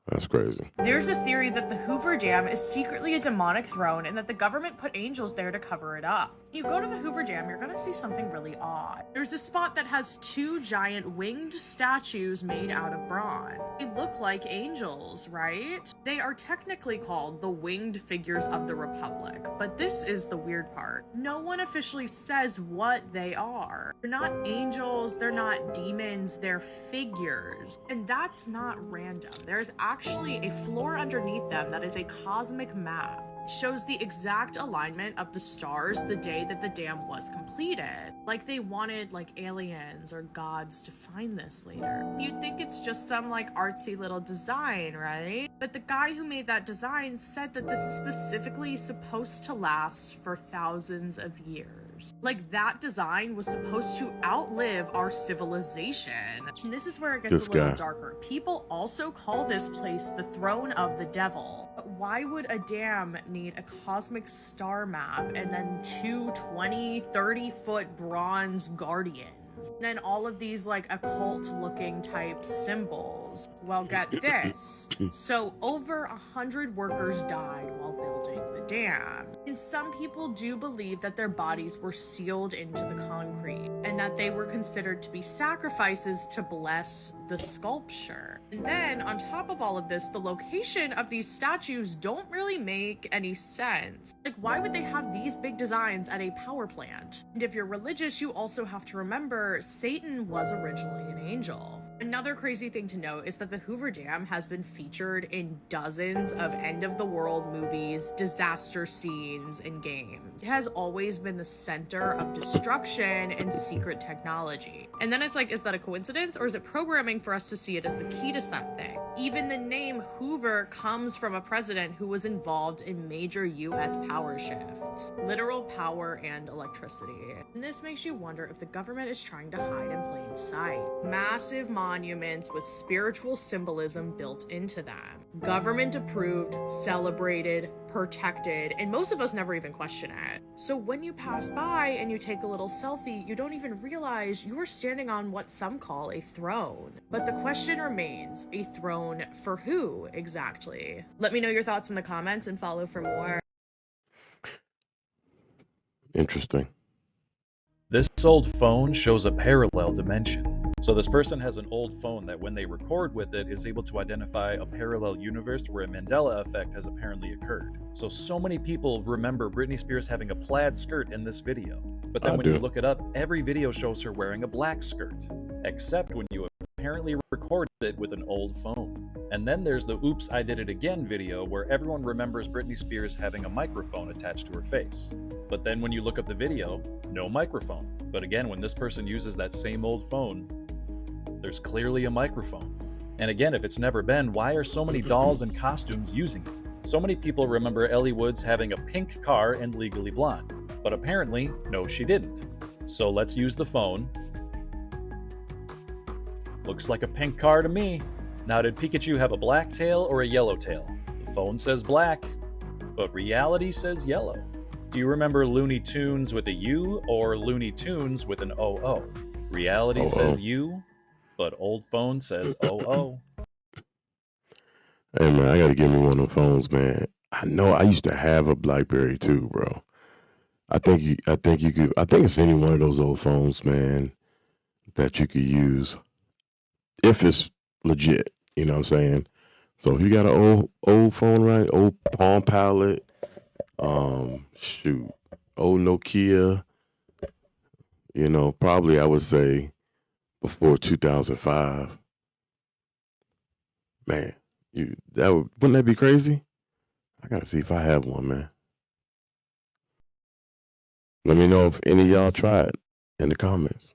That's crazy. There's a theory that the Hoover Dam is secretly a demonic throne and that the government put angels there to cover it up. You go to the Hoover Dam, you're gonna see something really odd. There's a spot that has two giant winged statues made out of bronze. They look like angels, right? They are technically called the winged figures of the Republic, but this is the weird part. No one officially says what they are. They're not angels, they're not demons, they're figures. And that's not random. There's actually a floor underneath them that is a cosmic map. It shows the exact alignment of the stars the day that the dam was completed. Like they wanted like aliens or gods to find this later. You'd think it's just some like artsy little design, right? But the guy who made that design said that this is specifically supposed to last for thousands of years. Like that design was supposed to outlive our civilization. And this is where it gets a little darker. People also call this place the throne of the devil. But why would a dam need a cosmic star map and then two 20, 30-foot bronze guardians? And then all of these like occult looking type symbols. Well, get this. So over 100 workers died while building the dam. And some people do believe that their bodies were sealed into the concrete and that they were considered to be sacrifices to bless the sculpture. And then on top of all of this, the location of these statues don't really make any sense. Like, why would they have these big designs at a power plant? And if you're religious, you also have to remember Satan was originally an angel. Another crazy thing to note is that the Hoover Dam has been featured in dozens of end-of-the-world movies, disaster scenes, and games. It has always been the center of destruction and secret technology. And then it's like, is that a coincidence, or is it programming for us to see it as the key to something? Even the name Hoover comes from a president who was involved in major US power shifts, literal power and electricity. And this makes you wonder if the government is trying to hide in plain on site. Massive monuments with spiritual symbolism built into them. Government approved, celebrated, protected, and most of us never even question it. So when you pass by and you take a little selfie, you don't even realize you are standing on what some call a throne. But the question remains, a throne for who exactly? Let me know your thoughts in the comments and follow for more. Interesting. This old phone shows a parallel dimension. So this person has an old phone that when they record with it is able to identify a parallel universe where a Mandela effect has apparently occurred. So many people remember Britney Spears having a plaid skirt in this video. But then when you look it up, every video shows her wearing a black skirt. Except when you apparently recorded it with an old phone. And then there's the Oops, I Did It Again video where everyone remembers Britney Spears having a microphone attached to her face. But then when you look up the video, no microphone. But again, when this person uses that same old phone, there's clearly a microphone. And again, if it's never been, why are so many dolls and costumes using it? So many people remember Ellie Woods having a pink car and Legally Blonde. But apparently, no, she didn't. So let's use the phone. Looks like a pink car to me. Now, did Pikachu have a black tail or a yellow tail? The phone says black, but reality says yellow. Do you remember Looney Tunes with a U or Looney Tunes with an OO? Reality says U, but old phone says OO. Hey man, I gotta give me one of them phones, man. I know I used to have a BlackBerry too, bro. I think you could. I think it's any one of those old phones, man, that you could use if it's legit. You know what I'm saying? So if you got an old phone, right? Old Palm Pilot, old Nokia. You know, probably I would say before 2005. Man, wouldn't that be crazy? I gotta see if I have one, man. Let me know if any of y'all tried in the comments.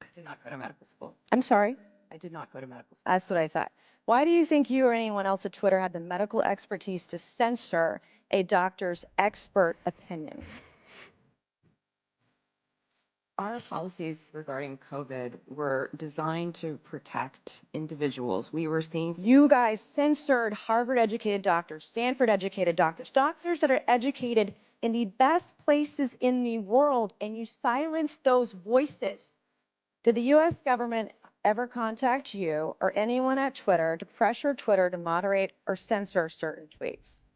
I did not go to medical school. I'm sorry? I did not go to medical school. That's what I thought. Why do you think you or anyone else at Twitter had the medical expertise to censor a doctor's expert opinion? Our policies regarding COVID were designed to protect individuals. We were seeing You guys censored Harvard-educated doctors, Stanford-educated doctors, doctors that are educated in the best places in the world, and you silenced those voices. Did the U.S. government ever contact you or anyone at Twitter to pressure Twitter to moderate or censor certain tweets?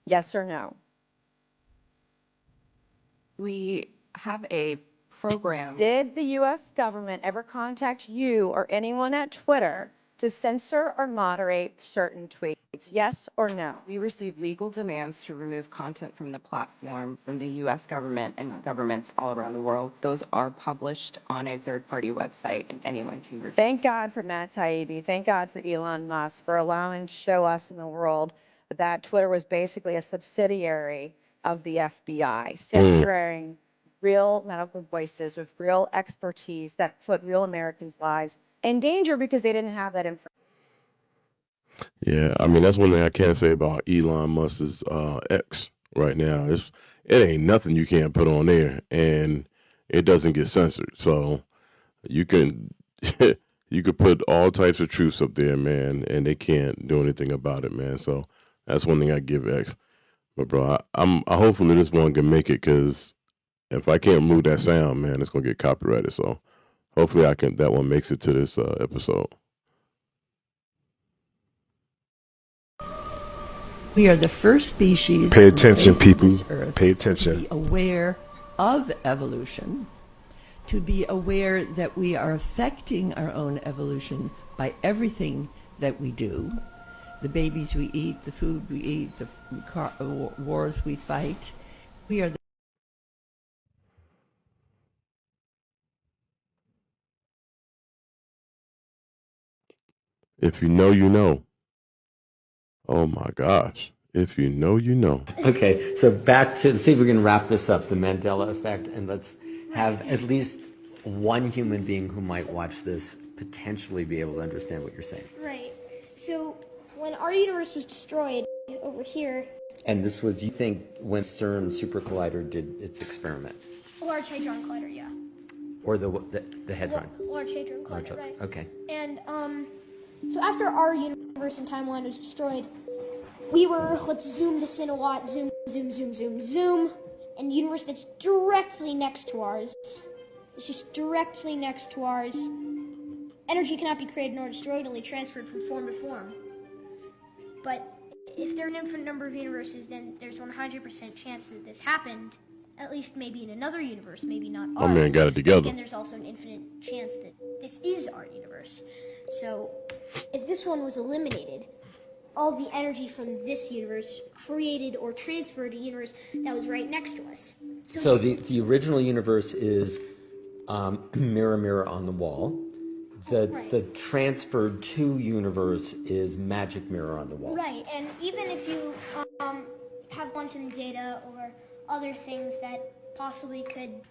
Yes or no? We have a program. Did the U.S. government ever contact you or anyone at Twitter to censor or moderate certain tweets? Yes or no? We received legal demands to remove content from the platform from the U.S. government and governments all around the world. Those are published on a third-party website, and anyone can review. Thank God for Matt Taibbi. Thank God for Elon Musk for allowing to show us in the world that Twitter was basically a subsidiary of the FBI, censoring real medical voices with real expertise that put real Americans' lives in danger because they didn't have that information. Yeah, I mean that's one thing I can't say about Elon Musk's X right now. It ain't nothing you can't put on there, and it doesn't get censored. So you can you could put all types of truths up there, man, and they can't do anything about it, man. So that's one thing I give X. But bro, I hopefully this one can make it, because if I can't move that sound, man, it's gonna get copyrighted. So hopefully that one makes it to this episode. We are the first species. Pay attention, people. Pay To attention. be aware of evolution, to be aware that we are affecting our own evolution by everything that we do. The babies we eat, the food we eat, the wars we fight. We are the If you know, you know. Oh my gosh. If you know, you know. Okay, so back to, let's see if we can wrap this up, the Mandela effect, and let's have at least one human being who might watch this potentially be able to understand what you're saying. Right. So when our universe was destroyed over here. And this was, you think, when CERN Super Collider did its experiment? Large Hadron Collider, yeah. Or the Hadron? Large Hadron Collider, right. Okay. And so after our universe and timeline was destroyed, we were, let's zoom this in a lot, zoom, zoom, zoom, zoom, zoom, and the universe that's directly next to ours, it's just directly next to ours, energy cannot be created nor destroyed, only transferred from form to form. But if there are an infinite number of universes, then there's 100% chance that this happened, at least maybe in another universe, maybe not ours. My man got it together. Again, there's also an infinite chance that this is our universe. So if this one was eliminated, all the energy from this universe created or transferred a universe that was right next to us. So the original universe is mirror, mirror on the wall. The transferred to universe is magic mirror on the wall. Right, and even if you have quantum data or other things that possibly could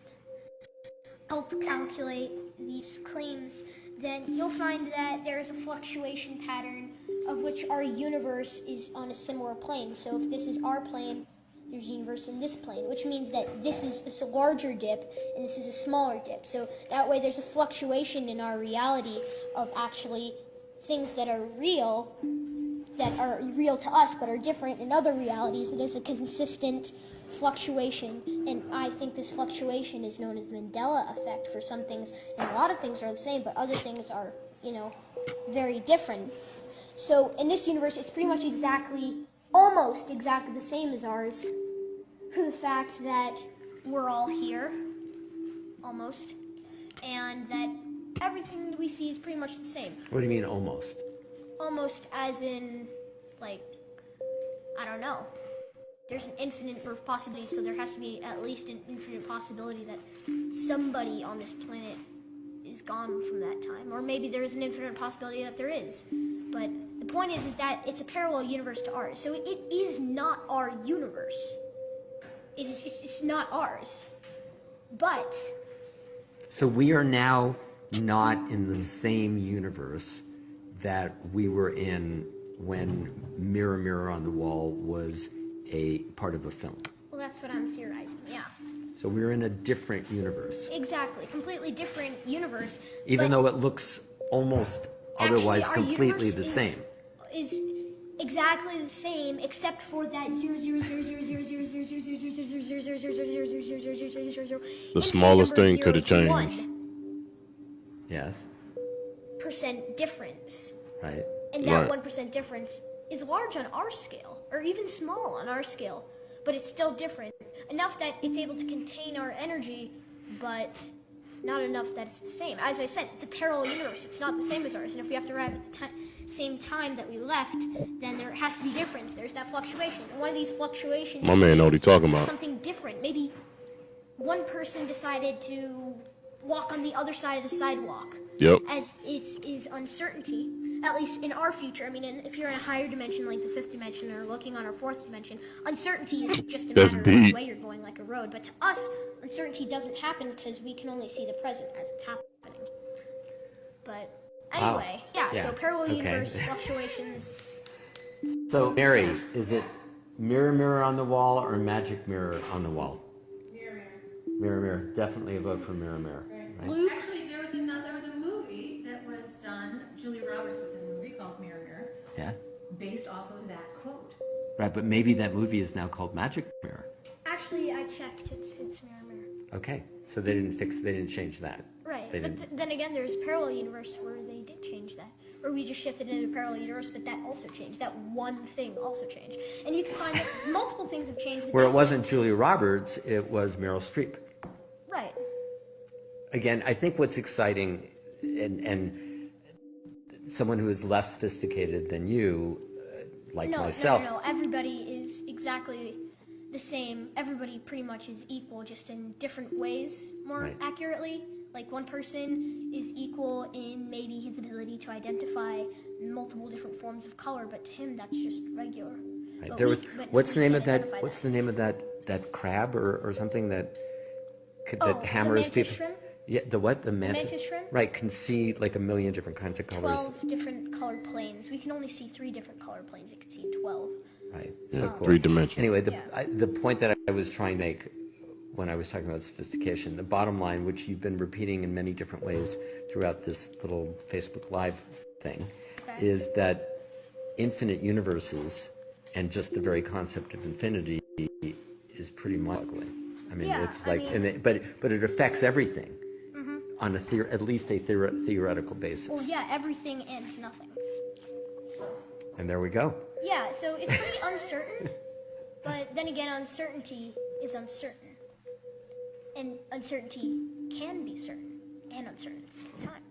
help calculate these claims, then you'll find that there is a fluctuation pattern of which our universe is on a similar plane. So if this is our plane, there's a universe in this plane, which means that this is a larger dip and this is a smaller dip. So that way there's a fluctuation in our reality of actually things that are real to us but are different in other realities. There's a consistent fluctuation, and I think this fluctuation is known as the Mandela effect for some things, and a lot of things are the same, but other things are, very different. So in this universe, it's pretty much almost exactly the same as ours, for the fact that we're all here, almost, and that everything that we see is pretty much the same. What do you mean almost? Almost as in, I don't know. There's an infinite number of possibilities, so there has to be at least an infinite possibility that somebody on this planet is gone from that time. Or maybe there's an infinite possibility that there is. But the point is that it's a parallel universe to ours. So it is not our universe. It's not ours. But... So we are now not in the same universe that we were in when Mirror, Mirror on the Wall was a part of a film. Well, that's what I'm theorizing, yeah. So we're in a different universe. Exactly, completely different universe. Even though it looks almost otherwise completely the same. Is exactly the same, except for that 0.0000000000000000000000000000000000000000000000000000000000000000000000000000000000000000000000000000000000000000000000000000000000000000000000000000000000000000000000000000000000000000000000000000000000000000000000000000000000000000000000000000000000000000000000000difference. Right. And that 1% difference is large on our scale, or even small on our scale, but it's still different. Enough that it's able to contain our energy, but not enough that it's the same. As I said, it's a parallel universe. It's not the same as ours. And if we have to arrive at the same time that we left, then there has to be difference. There's that fluctuation. And one of these fluctuations... My man know what he's talking about. Something different. Maybe one person decided to walk on the other side of the sidewalk. Yep. As it is uncertainty, at least in our future. I mean, if you're in a higher dimension, like the fifth dimension, or looking on our fourth dimension, uncertainty is just a matter of the way you're going, like a road. But to us, uncertainty doesn't happen because we can only see the present as it's happening. But anyway, so parallel universe fluctuations. So, Mary, is it Mirror, Mirror on the Wall or Magic Mirror on the Wall? Mirror, Mirror. Mirror, Mirror. Definitely a vote for Mirror, Mirror. Right? Actually, there was a movie that was done. Julia Roberts was in a movie called Mirror, Mirror. Yeah. Based off of that quote. Right, but maybe that movie is now called Magic Mirror. Actually, I checked. It's Mirror, Mirror. Okay, so they didn't change that. Right, but then again, there's a parallel universe where they did change that. Or we just shifted into a parallel universe, but that also changed. That one thing also changed. And you can find that multiple things have changed. Where it wasn't Julia Roberts, it was Meryl Streep. Right. Again, I think what's exciting, and someone who is less sophisticated than you, like myself. No, everybody is exactly the same. Everybody pretty much is equal, just in different ways, more accurately. Like one person is equal in maybe his ability to identify multiple different forms of color, but to him that's just regular. Right. There was what's the name of that? What's the name of that crab or something that hammers people? Shrimp? Yeah, the what? The mantis shrimp? Right, can see like a million different kinds of colors. 12 different colored planes. We can only see 3 different colored planes. It can see 12. Right. Yeah, So cool. 3 dimensions. Anyway, the point that I was trying to make when I was talking about sophistication. The bottom line, which you've been repeating in many different ways throughout this little Facebook Live thing, is that infinite universes and just the very concept of infinity is pretty mind-boggling. I mean, Yeah, it's like, but it affects everything on at least a theoretical basis. Well, yeah, everything and nothing. And there we go. Yeah, so it's pretty uncertain, but then again, uncertainty is uncertain. And uncertainty can be certain and uncertain at the same time.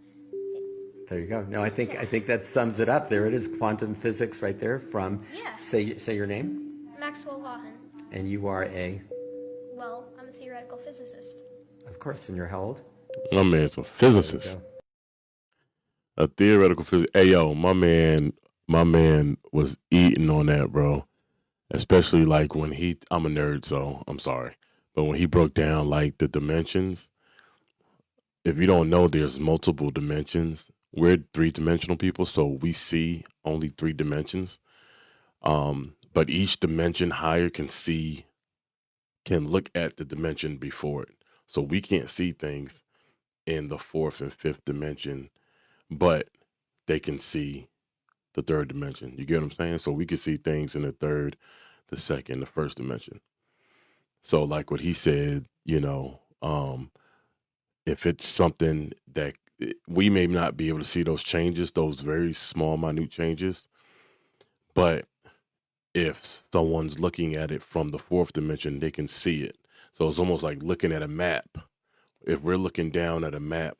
There you go. No, I think that sums it up. There it is, quantum physics right there from, Yeah. say your name. Maxwell Lawton. And you are Well, I'm a theoretical physicist. of course, and you're how old? My man's a physicist. A theoretical physicist. Hey, yo, my man was eating on that, bro. Especially like when I'm a nerd, so I'm sorry. But when he broke down like the dimensions, if you don't know, there's multiple dimensions. We're 3-dimensional people, so we see only 3 dimensions. But each dimension higher can look at the dimension before it. So we can't see things in the 4th and 5th dimension, but they can see the 3rd dimension. You get what I'm saying? So we can see things in the 3rd, the 2nd, the 1st dimension. So like what he said, if it's something that we may not be able to see those changes, those very small, minute changes, but if someone's looking at it from the 4th dimension, they can see it. So it's almost like looking at a map. If we're looking down at a map,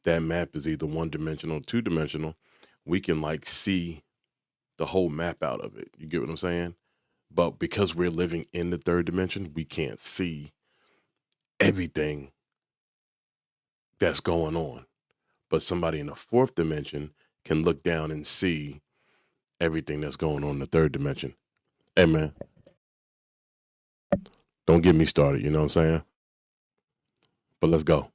that map is either 1-dimensional or 2-dimensional. We can like see the whole map out of it. You get what I'm saying? But because we're living in the 3rd dimension, we can't see everything that's going on. But somebody in the 4th dimension can look down and see everything that's going on in the 3rd dimension. Hey, man, don't get me started, you know what I'm saying? But let's go.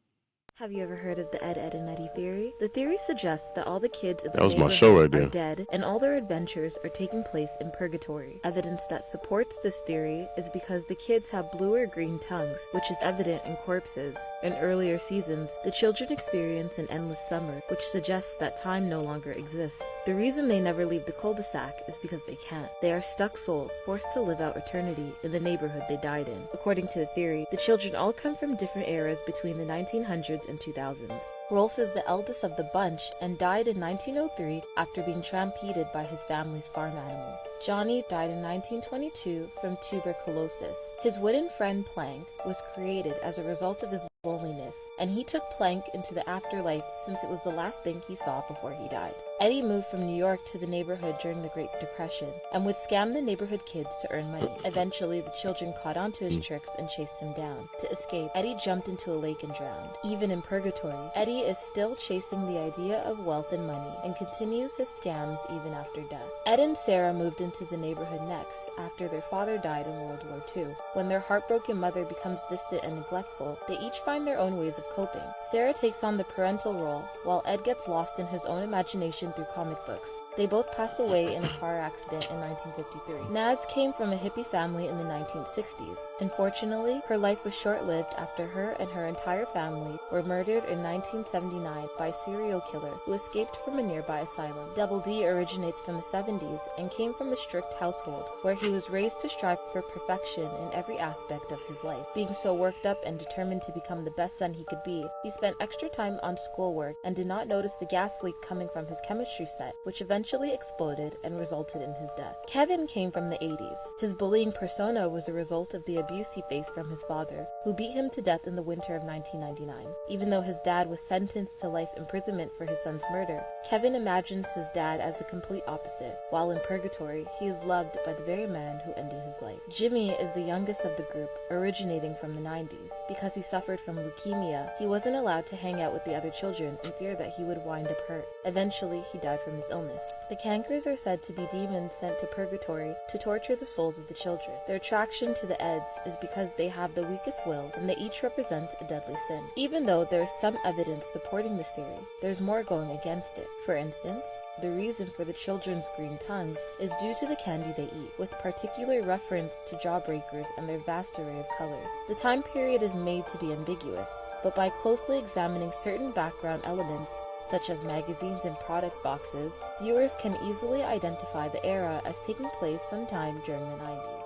Have you ever heard of the Ed, and Eddie theory? The theory suggests that all the kids in the That was my show right there. are dead, and all their adventures are taking place in purgatory. Evidence that supports this theory is because the kids have blue or green tongues, which is evident in corpses. In earlier seasons, the children experience an endless summer, which suggests that time no longer exists. The reason they never leave the cul-de-sac is because they can't. They are stuck souls, forced to live out eternity in the neighborhood they died in. According to the theory, the children all come from different eras between the 1900s and 2000s. Rolf is the eldest of the bunch and died in 1903 after being stampeded by his family's farm animals. Johnny died in 1922 from tuberculosis. His wooden friend Plank was created as a result of his loneliness, and he took Plank into the afterlife since it was the last thing he saw before he died. Eddie moved from New York to the neighborhood during the Great Depression and would scam the neighborhood kids to earn money. Eventually, the children caught on to his tricks and chased him down. To escape, Eddie jumped into a lake and drowned. Even in purgatory, Eddie is still chasing the idea of wealth and money and continues his scams even after death. Ed and Sarah moved into the neighborhood next after their father died in World War II. When their heartbroken mother becomes distant and neglectful, they each find their own ways of coping. Sarah takes on the parental role, while Ed gets lost in his own imagination through comic books. They both passed away in a car accident in 1953. Naz came from a hippie family in the 1960s. Unfortunately, her life was short-lived after her and her entire family were murdered in 1979 by a serial killer who escaped from a nearby asylum. Double D originates from the 70s and came from a strict household where he was raised to strive for perfection in every aspect of his life. Being so worked up and determined to become the best son he could be, he spent extra time on schoolwork and did not notice the gas leak coming from his chemistry set, which eventually exploded and resulted in his death. Kevin came from the 80s. His bullying persona was a result of the abuse he faced from his father, who beat him to death in the winter of 1999. Even though his dad was sentenced to life imprisonment for his son's murder, Kevin imagines his dad as the complete opposite. While in purgatory, he is loved by the very man who ended his life. Jimmy is the youngest of the group, originating from the 90s. Because he suffered from leukemia, he wasn't allowed to hang out with the other children in fear that he would wind up hurt. Eventually, he died from his illness. The Cankers are said to be demons sent to purgatory to torture the souls of the children. Their attraction to the Eds is because they have the weakest will and they each represent a deadly sin. Even though there is some evidence supporting this theory, there's more going against it. For instance, The reason for the children's green tongues is due to the candy they eat, with particular reference to jawbreakers and their vast array of colors. The time period is made to be ambiguous, but by closely examining certain background elements, such as magazines and product boxes, viewers can easily identify the era as taking place sometime during the 90s.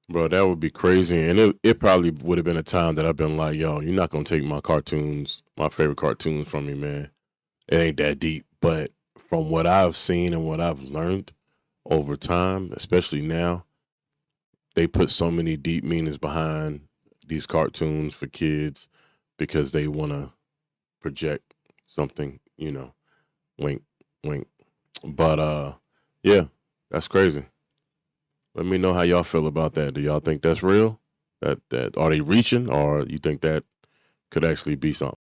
Bro, that would be crazy. And it probably would have been a time that I've been like, yo, you're not going to take my cartoons, my favorite cartoons from me, man. It ain't that deep. But from what I've seen and what I've learned over time, especially now, they put so many deep meanings behind these cartoons for kids because they want to project something, you know, wink, wink. But, yeah, that's crazy. Let me know how y'all feel about that. Do y'all think that's real? That are they reaching, or you think that could actually be something?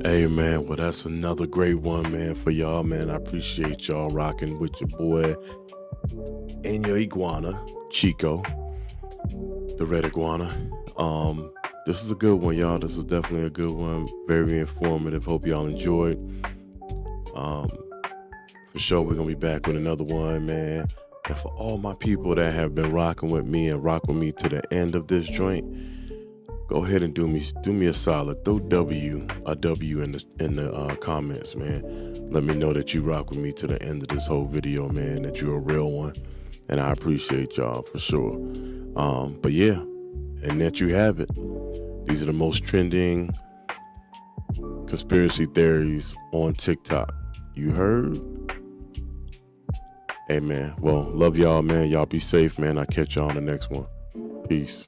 Hey, man, well, that's another great one, man, for y'all, man. I appreciate y'all rocking with your boy and your iguana, Chico, the red iguana. This is a good one, y'all. This is definitely a good one. Very informative. Hope y'all enjoyed. For sure, we're going to be back with another one, man. And for all my people that have been rocking with me and rock with me to the end of this joint, go ahead and do me a solid. Throw a W in the comments, man. Let me know that you rock with me to the end of this whole video, man, that you're a real one. And I appreciate y'all for sure. But yeah, and that you have it. These are the most trending conspiracy theories on TikTok. You heard? Hey, man. Well, love y'all, man. Y'all be safe, man. I'll catch y'all on the next one. Peace.